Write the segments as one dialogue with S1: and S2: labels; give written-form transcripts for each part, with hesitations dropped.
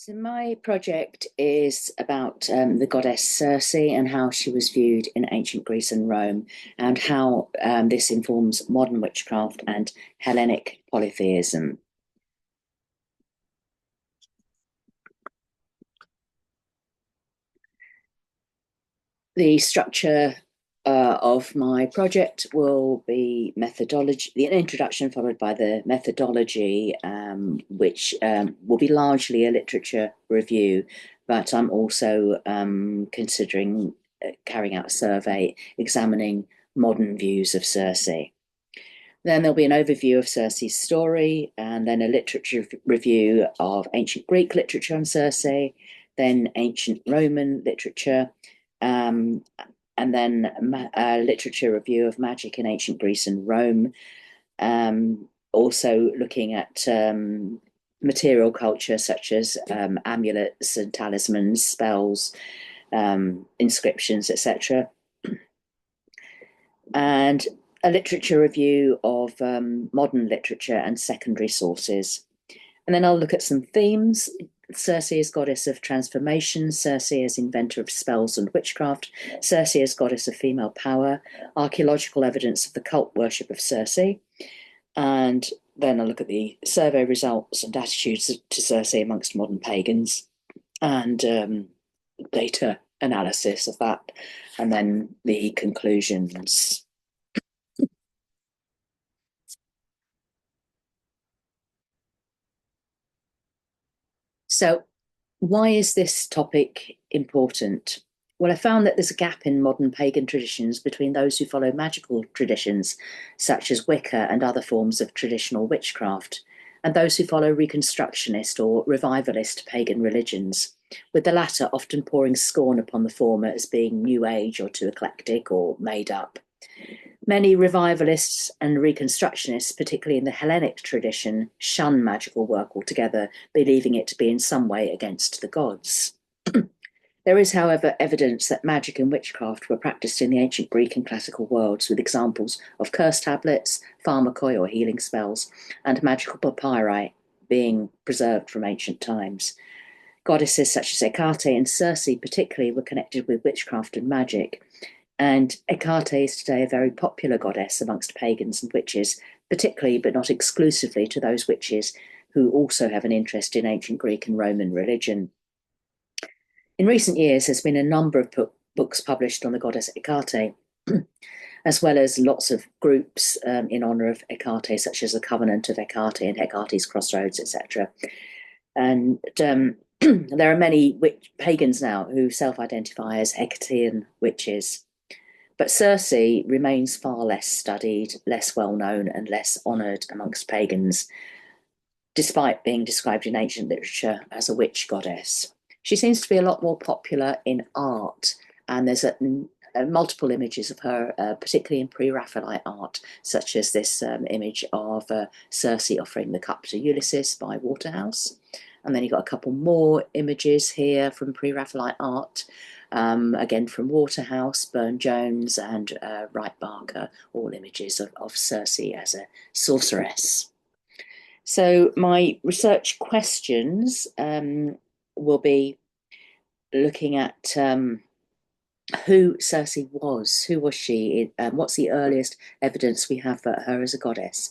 S1: So my project is about the goddess Circe and how she was viewed in ancient Greece and Rome, and how this informs modern witchcraft and Hellenic polytheism. The structure of my project will be methodology, the introduction followed by the methodology, which will be largely a literature review, but I'm also considering carrying out a survey examining modern views of Circe. Then there'll be an overview of Circe's story, and then a literature review of ancient Greek literature on Circe, then ancient Roman literature, um, and then a literature review of magic in ancient Greece and Rome. Also looking at material culture such as amulets and talismans, spells, inscriptions, etc. And a literature review of modern literature and secondary sources. And then I'll look at some themes. Circe as goddess of transformation, Circe as inventor of spells and witchcraft, Circe as goddess of female power, archaeological evidence of the cult worship of Circe, and then I'll look at the survey results and attitudes to Circe amongst modern pagans, and data analysis of that, and then the conclusions. So, why is this topic important? Well, I found that there's a gap in modern pagan traditions between those who follow magical traditions, such as Wicca and other forms of traditional witchcraft, and those who follow Reconstructionist or revivalist pagan religions, with the latter often pouring scorn upon the former as being New Age or too eclectic or made up. Many revivalists and reconstructionists, particularly in the Hellenic tradition, shun magical work altogether, believing it to be in some way against the gods. There is, however, evidence that magic and witchcraft were practiced in the ancient Greek and classical worlds, with examples of curse tablets, pharmakoi or healing spells, and magical papyri being preserved from ancient times. Goddesses such as Hecate and Circe, particularly, were connected with witchcraft and magic. And Hecate is today a very popular goddess amongst pagans and witches, particularly but not exclusively to those witches who also have an interest in ancient Greek and Roman religion. In recent years, there's been a number of books published on the goddess Hecate, as well as lots of groups in honour of Hecate, such as the Covenant of Hecate and Hecate's Crossroads, etc. And there are many pagans now who self-identify as Hecatean witches. But Circe remains far less studied, less well-known, and less honoured amongst pagans, despite being described in ancient literature as a witch goddess. She seems to be a lot more popular in art, and there's multiple images of her, particularly in pre-Raphaelite art, such as this image of Circe offering the cup to Ulysses by Waterhouse. And then you've got a couple more images here from pre-Raphaelite art, again from Waterhouse, Burne-Jones, and Wright Barker, all images of Circe as a sorceress. So my research questions will be looking at who Circe was. Who was she? What's the earliest evidence we have for her as a goddess?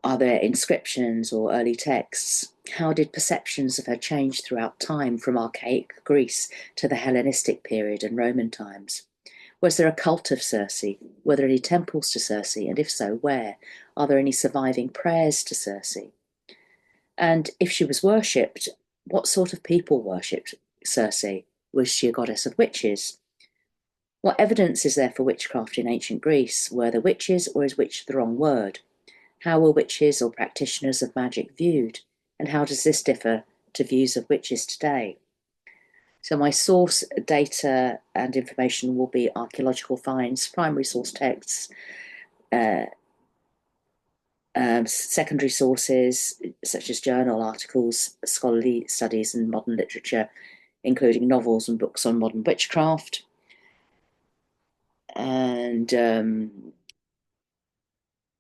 S1: Are there inscriptions or early texts? How did perceptions of her change throughout time, from archaic Greece to the Hellenistic period and Roman times? Was there a cult of Circe? Were there any temples to Circe? And if so, where? Are there any surviving prayers to Circe? And if she was worshipped, what sort of people worshipped Circe? Was she a goddess of witches? What evidence is there for witchcraft in ancient Greece? Were there witches, or is witch the wrong word? How were witches or practitioners of magic viewed? And how does this differ to views of witches today? So my source data and information will be archaeological finds, primary source texts, secondary sources such as journal articles, scholarly studies and modern literature, including novels and books on modern witchcraft, and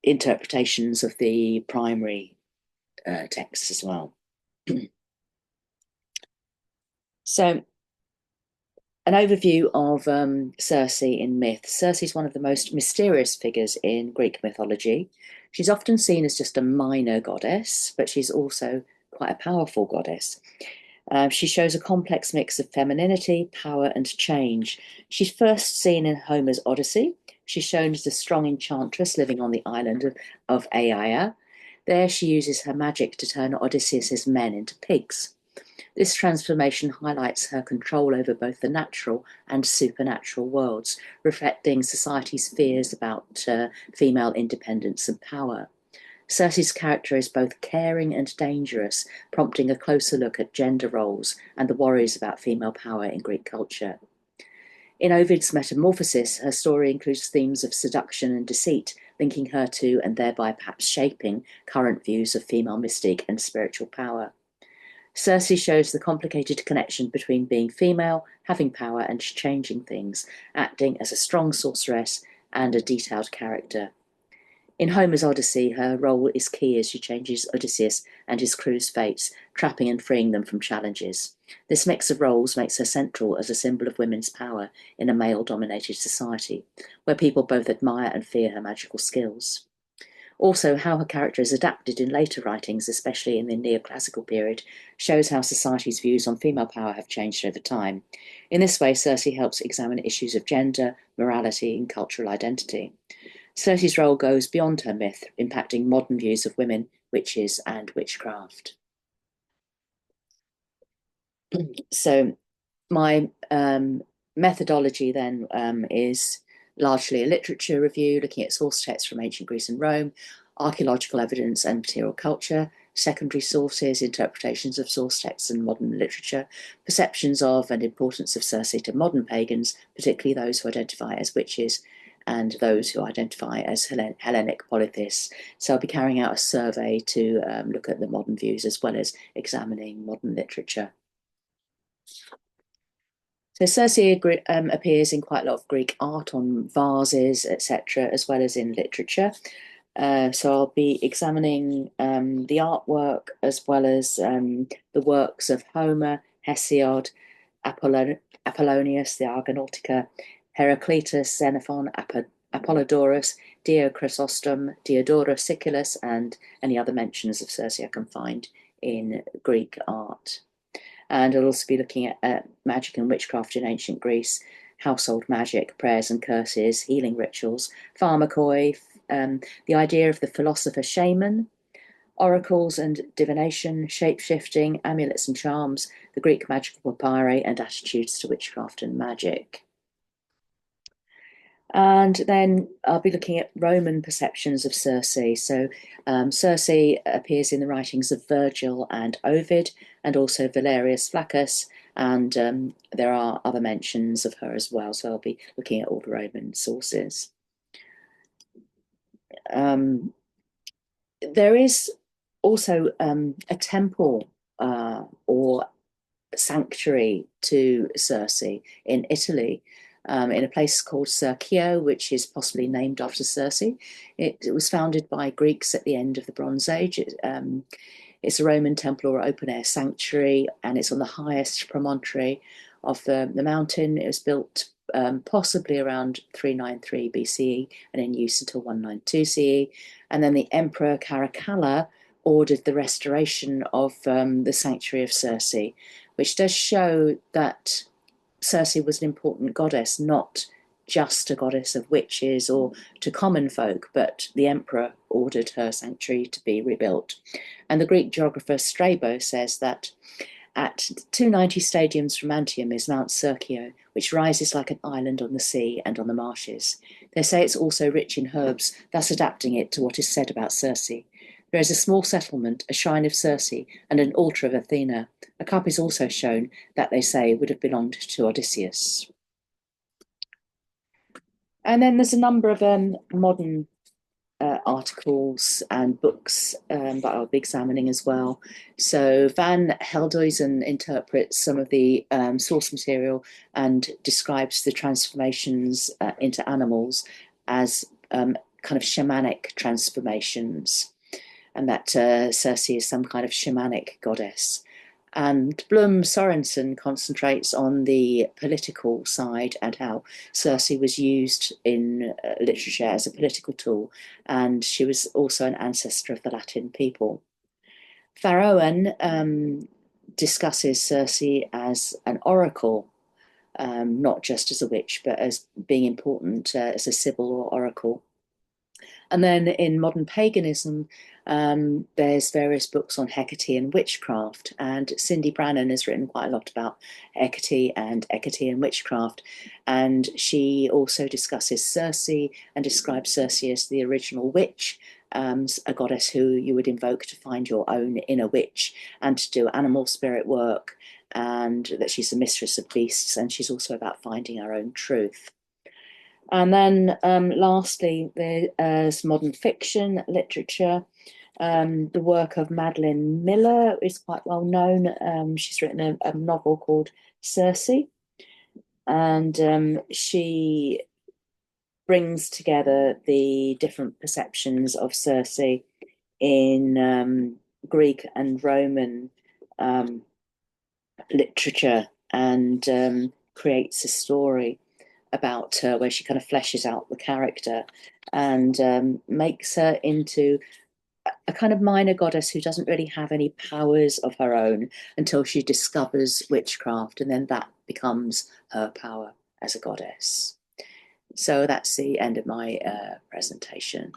S1: interpretations of the primary texts as well. So, an overview of Circe in myth. Circe is one of the most mysterious figures in Greek mythology. She's often seen as just a minor goddess, but she's also quite a powerful goddess. She shows a complex mix of femininity, power, and change. She's first seen in Homer's Odyssey. She's shown as a strong enchantress living on the island of Aiaia. There, she uses her magic to turn Odysseus's men into pigs. This transformation highlights her control over both the natural and supernatural worlds, reflecting society's fears about female independence and power. Circe's character is both caring and dangerous, prompting a closer look at gender roles and the worries about female power in Greek culture. In Ovid's Metamorphosis, her story includes themes of seduction and deceit, linking her to and thereby perhaps shaping current views of female mystique and spiritual power. Circe shows the complicated connection between being female, having power, and changing things, acting as a strong sorceress and a detailed character. In Homer's Odyssey, her role is key as she changes Odysseus and his crew's fates, trapping and freeing them from challenges. This mix of roles makes her central as a symbol of women's power in a male-dominated society, where people both admire and fear her magical skills. Also, how her character is adapted in later writings, especially in the neoclassical period, shows how society's views on female power have changed over time. In this way, Circe helps examine issues of gender, morality, and cultural identity. Circe's role goes beyond her myth, impacting modern views of women, witches, and witchcraft. So, my methodology then is largely a literature review, looking at source texts from ancient Greece and Rome, archaeological evidence and material culture, secondary sources, interpretations of source texts and modern literature, perceptions of and importance of Circe to modern pagans, particularly those who identify as witches and those who identify as Hellenic polytheists. So I'll be carrying out a survey to look at the modern views as well as examining modern literature. So Circe appears in quite a lot of Greek art on vases, etc., as well as in literature. So I'll be examining the artwork as well as the works of Homer, Hesiod, Apollonius, the Argonautica, Heraclitus, Xenophon, Apollodorus, Dio Chrysostom, Diodorus Siculus, and any other mentions of Circe I can find in Greek art. And I'll also be looking at magic and witchcraft in ancient Greece, household magic, prayers and curses, healing rituals, pharmakoi, the idea of the philosopher shaman, oracles and divination, shape-shifting, amulets and charms, the Greek magical papyri, and attitudes to witchcraft and magic. And then I'll be looking at Roman perceptions of Circe. So Circe appears in the writings of Virgil and Ovid, and also Valerius Flaccus, and there are other mentions of her as well. So I'll be looking at all the Roman sources. There is also a temple or sanctuary to Circe in Italy, in a place called Circio, which is possibly named after Circe. It was founded by Greeks at the end of the Bronze Age. It's a Roman temple or open-air sanctuary, and it's on the highest promontory of the mountain. It was built possibly around 393 BCE and in use until 192 CE. And then the Emperor Caracalla ordered the restoration of the sanctuary of Circe, which does show that Circe was an important goddess, not just a goddess of witches or to common folk, but the emperor ordered her sanctuary to be rebuilt. And the Greek geographer Strabo says that at 290 stadiums from Antium is Mount Circio, which rises like an island on the sea and on the marshes. They say it's also rich in herbs, thus adapting it to what is said about Circe. There is a small settlement, a shrine of Circe, and an altar of Athena. A cup is also shown that they say would have belonged to Odysseus. And then there's a number of modern articles and books that I'll be examining as well. So Van Helduizen interprets some of the source material and describes the transformations into animals as kind of shamanic transformations, and that Circe is some kind of shamanic goddess. And Blum Sorensen concentrates on the political side and how Circe was used in literature as a political tool, and she was also an ancestor of the Latin people. Farrowen discusses Circe as an oracle, not just as a witch, but as being important as a sibyl or oracle. And then in modern paganism, there's various books on Hecate and witchcraft. And Cindy Brannan has written quite a lot about Hecate and witchcraft. And she also discusses Circe and describes Circe as the original witch, a goddess who you would invoke to find your own inner witch and to do animal spirit work, and that she's the mistress of beasts, and she's also about finding our own truth. And then lastly, there's modern fiction literature. The work of Madeline Miller is quite well known. She's written a novel called Circe, and she brings together the different perceptions of Circe in Greek and Roman literature, and creates a story about her where she kind of fleshes out the character and makes her into a kind of minor goddess who doesn't really have any powers of her own until she discovers witchcraft, and then that becomes her power as a goddess. So that's the end of my presentation.